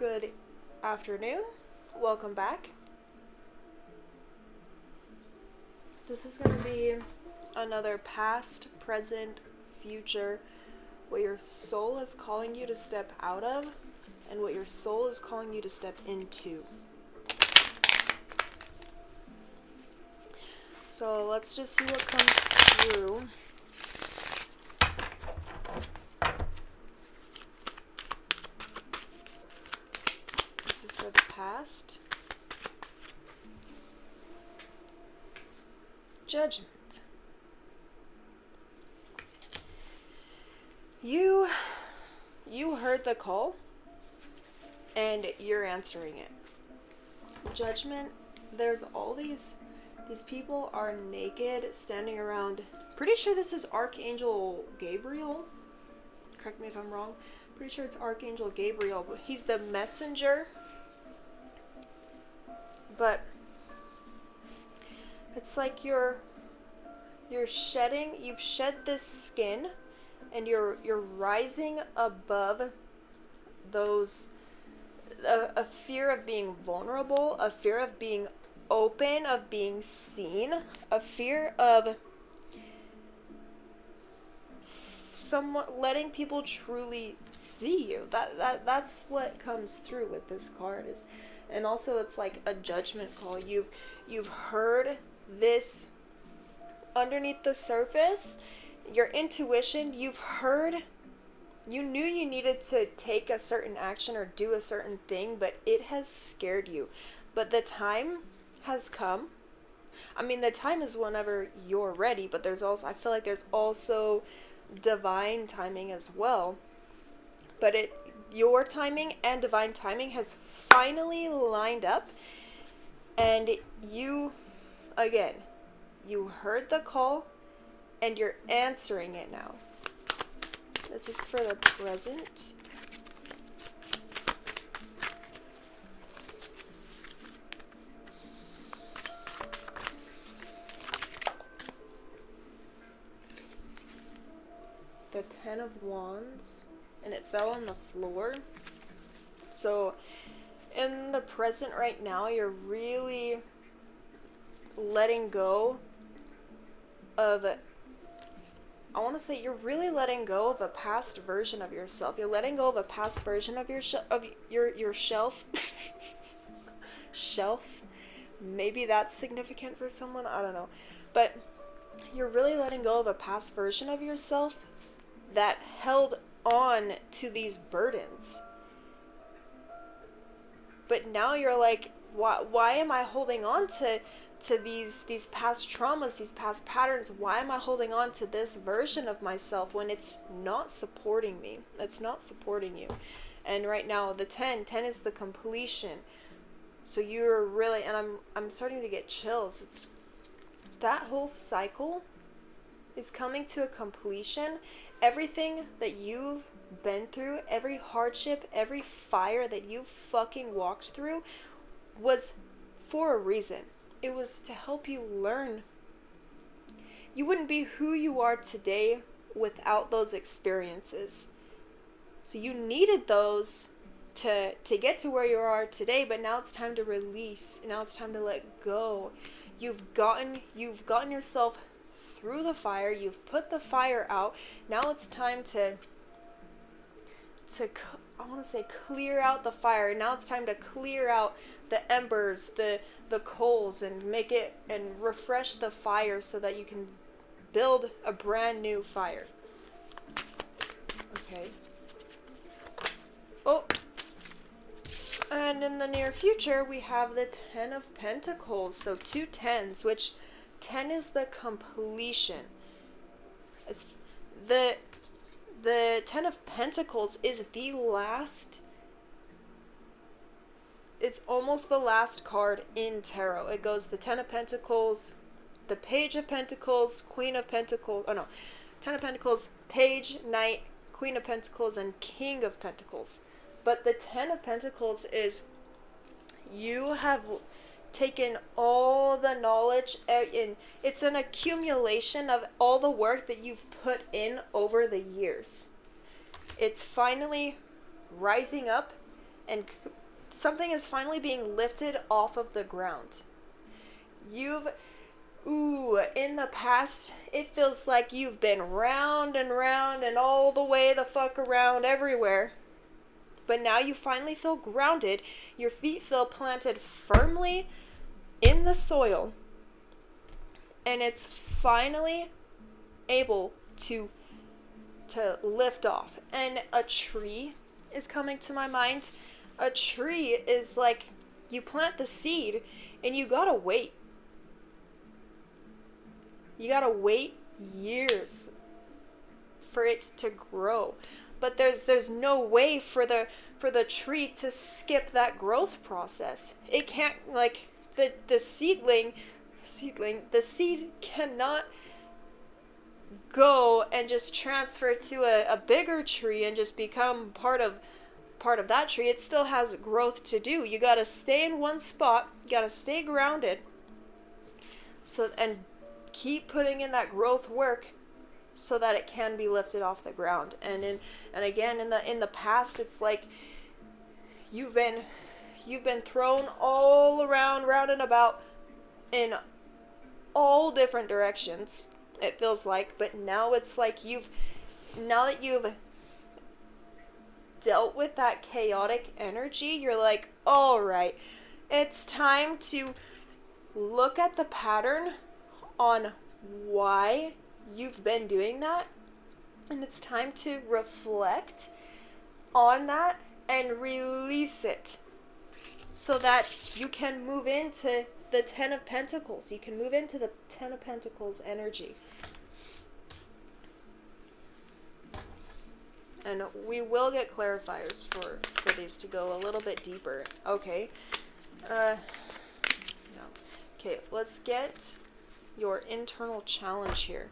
Good afternoon. Welcome back. This is going to be another past, present, future, what your soul is calling you to step out of and what your soul is calling you to step into. So let's just see what comes through. This is for the past. Judgment. You heard the call and you're answering it. Judgment, there's all these people are naked standing around. Pretty sure this is Archangel Gabriel. Correct me if I'm wrong. Pretty sure it's Archangel Gabriel, but he's the messenger. But it's like you've shed this skin and you're rising above those a fear of being vulnerable, a fear of being open, of being seen, a fear of somewhat letting people truly see you. That's what comes through with this card is, and also it's like a judgment call. You've heard this underneath the surface, your intuition, you knew you needed to take a certain action or do a certain thing, but it has scared you. But the time has come. I mean, the time is whenever you're ready, but I feel like there's also divine timing as well. But your timing and divine timing has finally lined up, and you heard the call and you're answering it now. This is for the present. The Ten of Wands, and it fell on the floor. So in the present right now, you're really letting go of you're really letting go of a past version of yourself. You're letting go of a past version of your shelf. Shelf. Maybe that's significant for someone. I don't know. But you're really letting go of a past version of yourself that held on to these burdens. But now you're like, why am I holding on to these past traumas, these past patterns? Why am I holding on to this version of myself when it's not supporting me? It's not supporting you. And right now, the 10 is the completion. So you're really, and I'm starting to get chills. It's that whole cycle is coming to a completion. Everything that you've been through, every hardship, every fire that you fucking walked through was for a reason. It was to help you learn. You wouldn't be who you are today without those experiences. So you needed those to get to where you are today, but now it's time to release. Now it's time to let go. You've gotten yourself through the fire. You've put the fire out. Now it's time to clear out the fire. Now it's time to clear out the embers, the coals, and make it and refresh the fire so that you can build a brand new fire. Okay. Oh. And in the near future, we have the 10 of Pentacles. So 2 10s, which 10 is the completion. It's the 10 of Pentacles is the last. It's almost the last card in tarot. It goes the 10 of Pentacles, the Page of Pentacles, Queen of Pentacles. Oh no, 10 of Pentacles, Page, Knight, Queen of Pentacles, and King of Pentacles. But the 10 of Pentacles is you have taken all the knowledge in. It's an accumulation of all the work that you've put in over the years. It's finally rising up and something is finally being lifted off of the ground. In the past, it feels like you've been round and round and all the way the fuck around everywhere. But now you finally feel grounded. Your feet feel planted firmly in the soil. And it's finally able to lift off. And a tree is coming to my mind. A tree is like, you plant the seed and you gotta wait. You gotta wait years for it to grow. But there's no way for the tree to skip that growth process. It can't, like, the seed cannot go and just transfer to a bigger tree and just become part of that tree. It still has growth to do. You gotta stay in one spot. You gotta stay grounded. And keep putting in that growth work so that it can be lifted off the ground. And again, in the past, it's like you've been thrown all around, round and about, in all different directions, it feels like. But now it's like now that you've dealt with that chaotic energy, you're like, all right, it's time to look at the pattern on why you've been doing that, and it's time to reflect on that and release it so that you can move into the Ten of Pentacles. You can move into the Ten of Pentacles energy. And we will get clarifiers for these to go a little bit deeper. Okay. No. Okay, let's get your internal challenge here.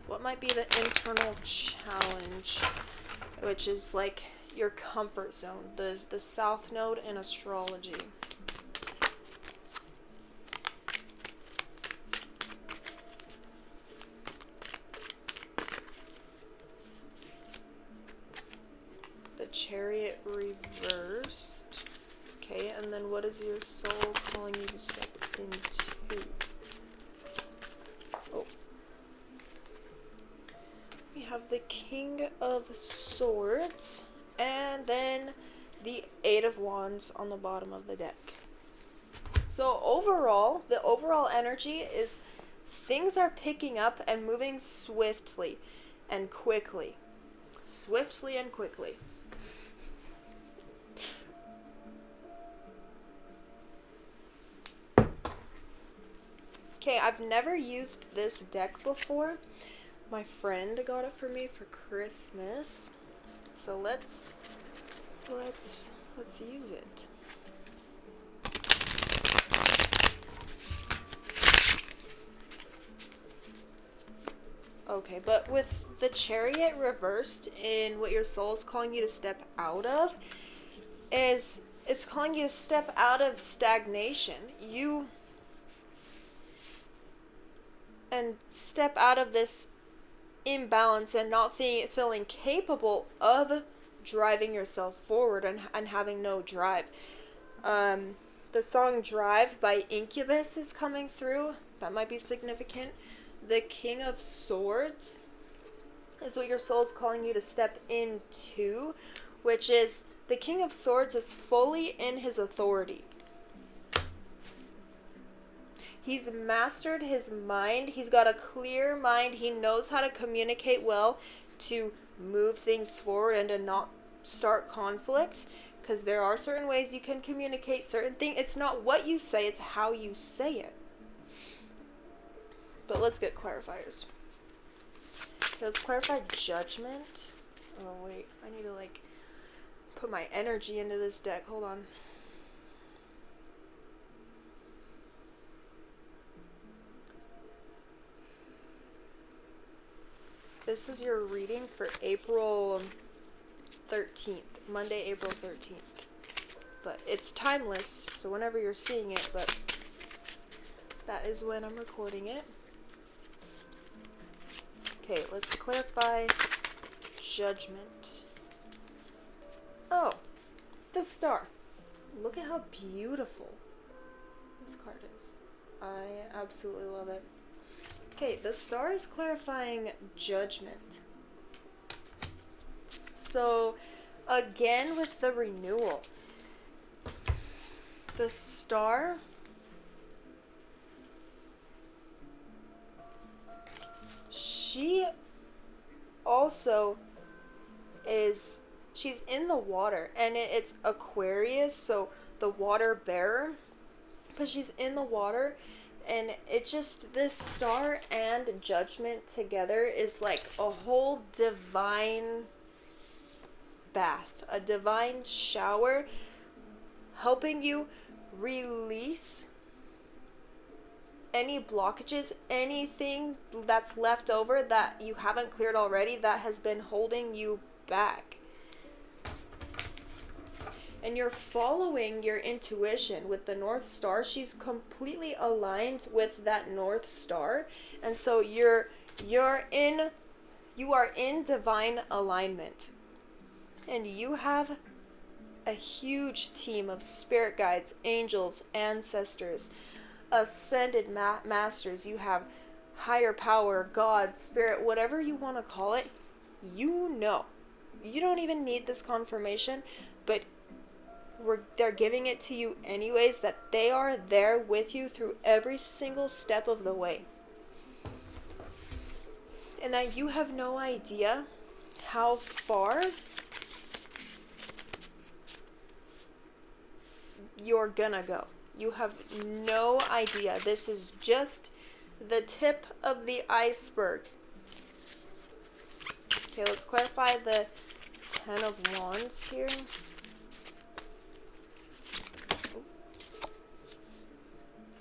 What might be the internal challenge, which is like your comfort zone, the South Node in astrology. The Chariot reversed. Okay, and then what is your soul calling you to step into? Oh. We have the King of Swords, and then the Eight of Wands on the bottom of the deck. So overall, the overall energy is things are picking up and moving swiftly and quickly. Swiftly and quickly. Okay, I've never used this deck before. My friend got it for me for Christmas. So let's use it. Okay, but with the Chariot reversed in what your soul is calling you to step out of, it's calling you to step out of stagnation. And step out of this imbalance and not feeling capable of driving yourself forward and having no drive. The song Drive by Incubus is coming through. That might be significant. The King of Swords is what your soul's calling you to step into, which is the King of Swords is fully in his authority. He's mastered his mind. He's got a clear mind. He knows how to communicate well to move things forward and to not start conflict. Because there are certain ways you can communicate certain things. It's not what you say, it's how you say it. But let's get clarifiers. Okay, let's clarify Judgment. Oh, wait. I need to, put my energy into this deck. Hold on. This is your reading for April 13th. Monday, April 13th. But it's timeless, so whenever you're seeing it, but that is when I'm recording it. Okay, let's clarify Judgment. Oh, the Star. Look at how beautiful this card is. I absolutely love it. Okay, the star is clarifying judgment. So, again with the renewal, the star she also she's in the water, and it's Aquarius, so the water bearer, but she's in the water, and it just, this star and judgment together is like a whole divine bath, a divine shower, helping you release any blockages, anything that's left over that you haven't cleared already that has been holding you back. And you're following your intuition with the North Star. She's completely aligned with that North Star, and so you are in divine alignment, and you have a huge team of spirit guides, angels, ancestors, ascended masters. You have higher power, God, spirit, whatever you want to call it. You don't even need this confirmation, but they're giving it to you anyways, that they are there with you through every single step of the way, and that you have no idea how far you're gonna go. You have no idea. This is just the tip of the iceberg. Okay, let's clarify the Ten of Wands here.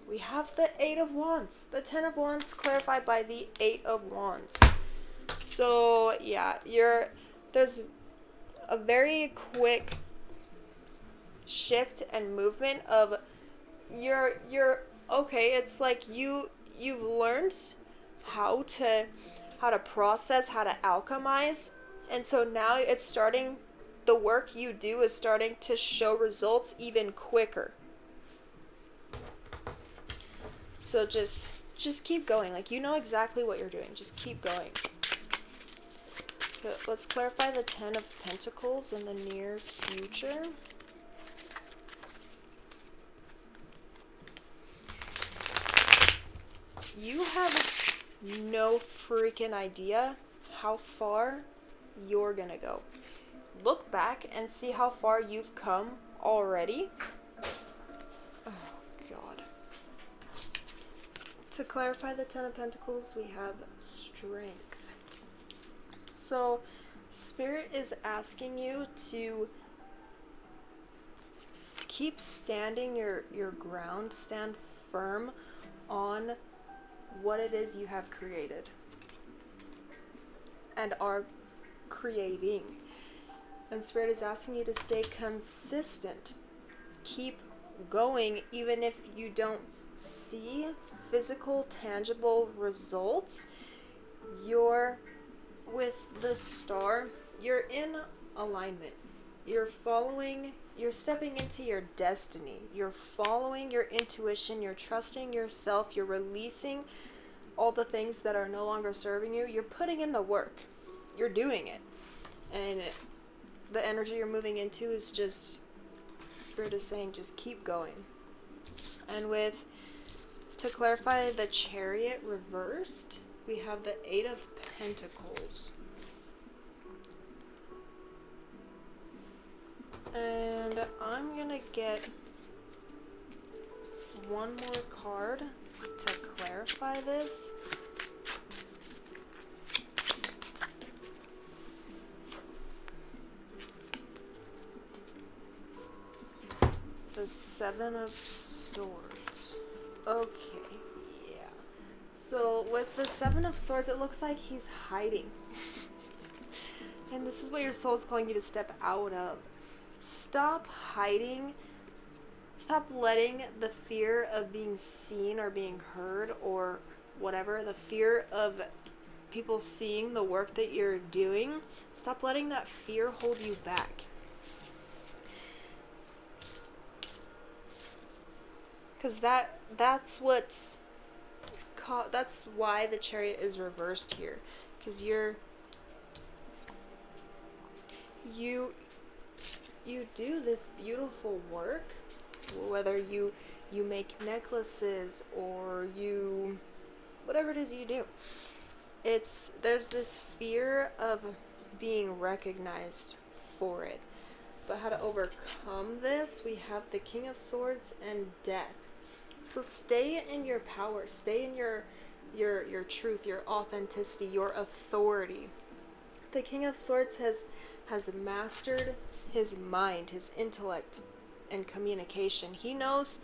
We have the Eight of Wands. The Ten of Wands clarified by the Eight of Wands. So yeah, there's a very quick shift and movement of you're okay. It's like you've learned how to process, how to alchemize, and so now it's starting, the work you do is starting to show results even quicker. So just keep going. Like, you know exactly what you're doing. Just keep going. Okay, let's clarify the Ten of Pentacles in the near future. You have no freaking idea how far you're gonna go. Look back and see how far you've come already. To clarify the Ten of Pentacles, we have strength. So, Spirit is asking you to keep standing your ground, stand firm on what it is you have created and are creating. And Spirit is asking you to stay consistent. Keep going, even if you don't see physical, tangible results. You're with the star, you're in alignment. You're stepping into your destiny. You're following your intuition. You're trusting yourself. You're releasing all the things that are no longer serving you. You're putting in the work. You're doing it. And the energy you're moving into is just, Spirit is saying, just keep going. And to clarify the Chariot reversed, we have the Eight of Pentacles. And I'm gonna get one more card to clarify this. The Seven of Swords. Okay, yeah. So with the Seven of Swords, it looks like he's hiding. And this is what your soul is calling you to step out of. Stop hiding. Stop letting the fear of being seen or being heard or whatever, the fear of people seeing the work that you're doing, stop letting that fear hold you back. Because that's why the Chariot is reversed here. Because you you do this beautiful work, whether you make necklaces or you whatever it is you do. There's this fear of being recognized for it. But how to overcome this, we have the King of Swords and Death. So stay in your power, stay in your truth, your authenticity, your authority. The King of Swords has mastered his mind, his intellect, and communication. He knows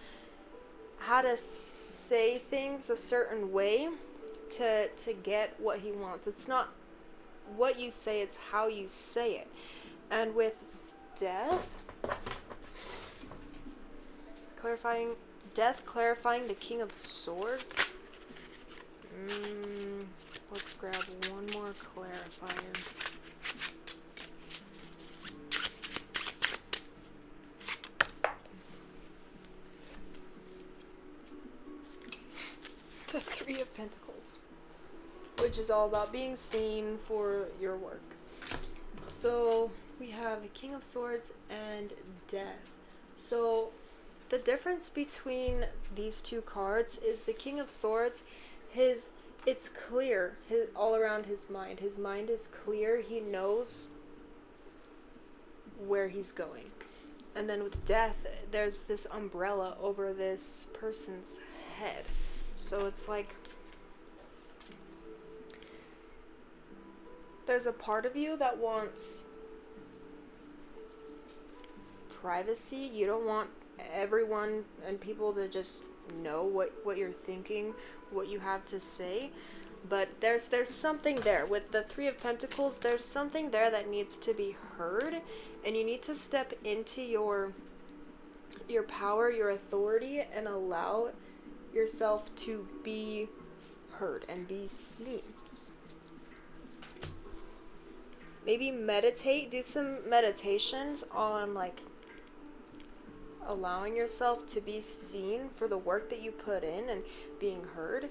how to say things a certain way to get what he wants. It's not what you say, it's how you say it. And with Death, clarifying the King of Swords. Let's grab one more clarifier. The Three of Pentacles, which is all about being seen for your work. So we have a King of Swords and Death. So the difference between these two cards is the King of Swords, it's clear all around his mind. His mind is clear. He knows where he's going. And then with Death, there's this umbrella over this person's head. So it's like there's a part of you that wants privacy. You don't want everyone and people to just know what you're thinking, what you have to say. But there's something there. With the Three of Pentacles, there's something there that needs to be heard, and you need to step into your power, your authority, and allow yourself to be heard and be seen. Maybe meditate, do some meditations on like allowing yourself to be seen for the work that you put in and being heard.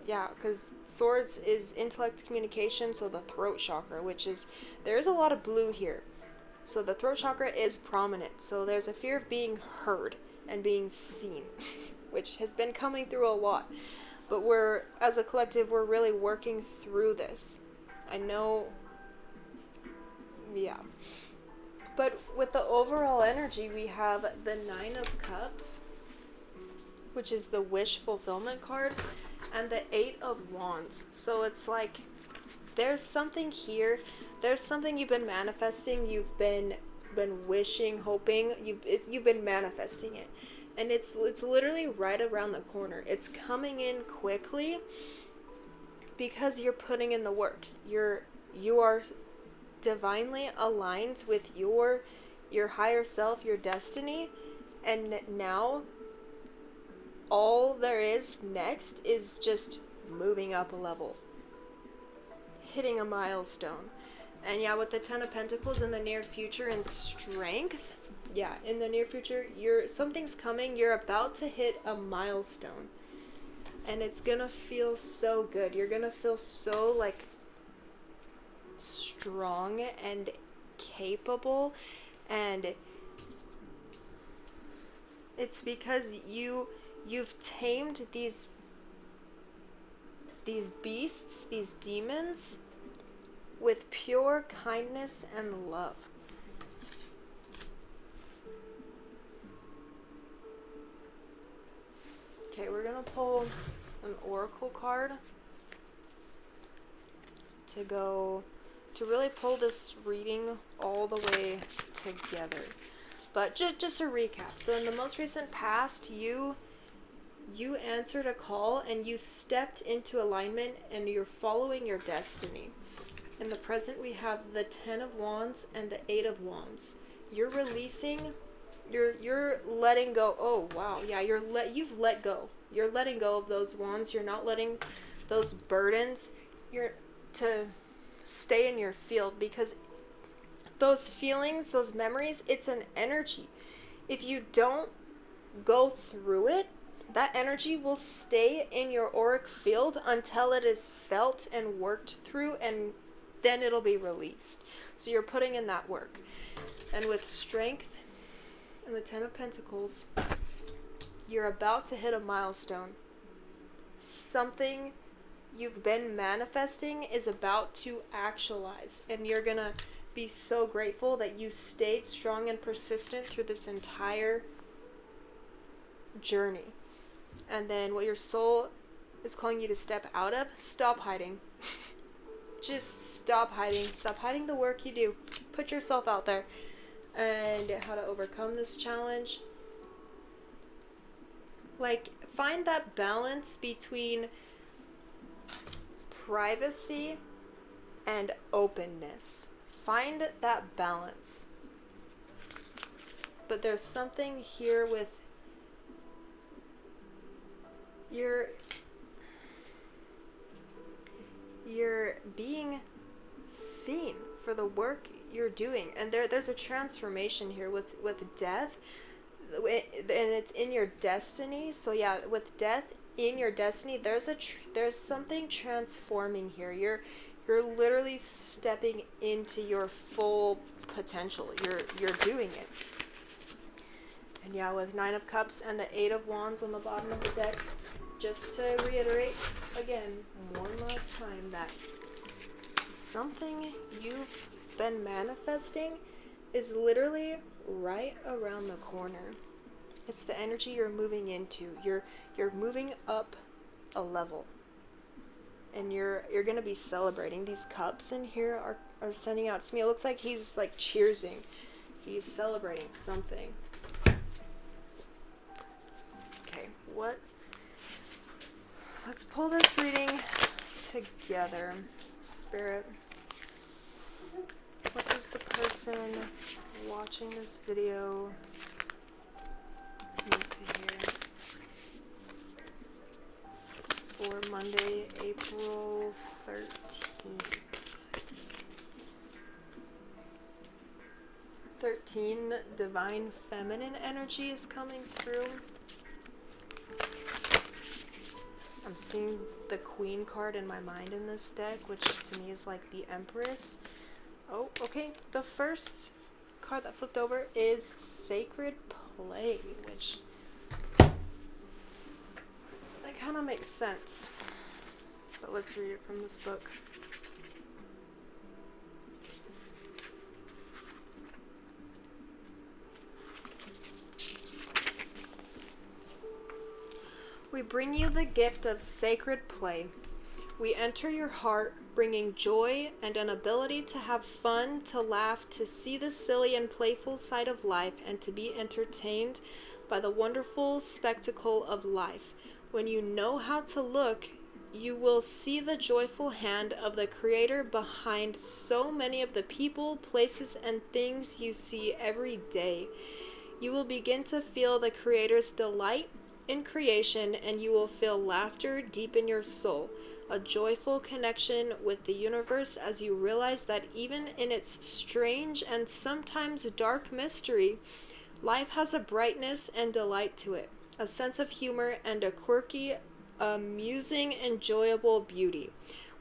Yeah, because Swords is intellect, communication, so the throat chakra, there's a lot of blue here. So the throat chakra is prominent. So there's a fear of being heard and being seen, which has been coming through a lot. But as a collective, we're really working through this. I know, yeah. But with the overall energy, we have the Nine of Cups, which is the wish fulfillment card, and the Eight of Wands. So it's like there's something here. There's something you've been manifesting. You've been wishing, hoping. You've been manifesting it, and it's literally right around the corner. It's coming in quickly because you're putting in the work. You are divinely aligned with your higher self, your destiny, and now all there is next is just moving up a level, hitting a milestone. And yeah, with the Ten of Pentacles in the near future and strength, yeah, in the near future, something's coming. You're about to hit a milestone, and it's gonna feel so good. You're gonna feel so like strong and capable, and it's because you've tamed these beasts, these demons, with pure kindness and love. Okay, we're gonna pull an oracle card to really pull this reading all the way together. But just a recap. So in the most recent past, you answered a call and you stepped into alignment and you're following your destiny. In the present, we have the Ten of Wands and the Eight of Wands. You're releasing, you're letting go. Oh wow, yeah, you've let go. You're letting go of those wands. You're not letting those burdens. You're to stay in your field, because those feelings, those memories, it's an energy. If you don't go through it, that energy will stay in your auric field until it is felt and worked through, and then it'll be released. So you're putting in that work. And with strength and the Ten of Pentacles, you're about to hit a milestone. Something you've been manifesting is about to actualize, and you're gonna be so grateful that you stayed strong and persistent through this entire journey. And then what your soul is calling you to step out of, stop hiding. Just stop hiding. Stop hiding the work you do. Put yourself out there. And how to overcome this challenge. Like, find that balance between privacy and openness. Find that balance. But there's something here with you're being seen for the work you're doing, and there's a transformation here with death, and it's in your destiny. So yeah, with death in your destiny, there's something transforming here. You're literally stepping into your full potential. You're doing it. And yeah, with Nine of Cups and the Eight of Wands on the bottom of the deck, just to reiterate again, one last time, that something you've been manifesting is literally right around the corner. It's the energy you're moving into. You're moving up a level. And you're going to be celebrating. These cups in here are sending out to me. It looks like he's like cheersing. He's celebrating something. Okay, let's pull this reading together. Spirit, what does the person watching this video need to hear for Monday, April 13th? 13, divine feminine energy is coming through. I'm seeing the Queen card in my mind in this deck, which to me is like the Empress. Oh, okay. The first card that flipped over is Sacred Play, which that kind of makes sense. But let's read it from this book. We bring you the gift of sacred play. We enter your heart, bringing joy and an ability to have fun, to laugh, to see the silly and playful side of life, and to be entertained by the wonderful spectacle of life. When you know how to look, you will see the joyful hand of the Creator behind so many of the people, places, and things you see every day. You will begin to feel the Creator's delight in creation, and you will feel laughter deep in your soul, a joyful connection with the universe as you realize that even in its strange and sometimes dark mystery, life has a brightness and delight to it, a sense of humor and a quirky, amusing, enjoyable beauty.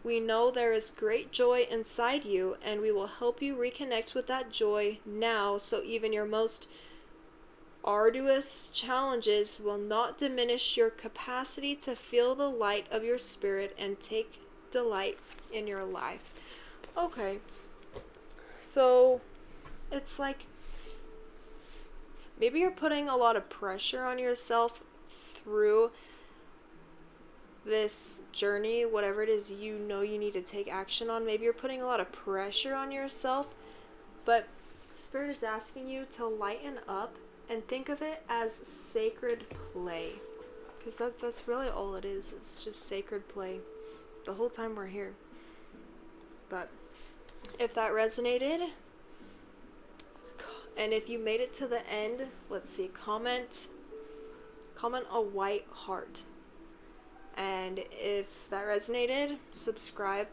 We know there is great joy inside you, and we will help you reconnect with that joy now, so even your most arduous challenges will not diminish your capacity to feel the light of your spirit and take delight in your life. Okay, so it's like maybe you're putting a lot of pressure on yourself through this journey, whatever it is you know you need to take action on. Maybe you're putting a lot of pressure on yourself, but Spirit is asking you to lighten up and think of it as sacred play, because that's really all it is. It's just sacred play the whole time we're here. But if that resonated, and if you made it to the end, let's see, comment a white heart. And if that resonated, subscribe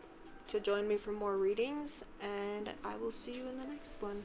to join me for more readings, and I will see you in the next one.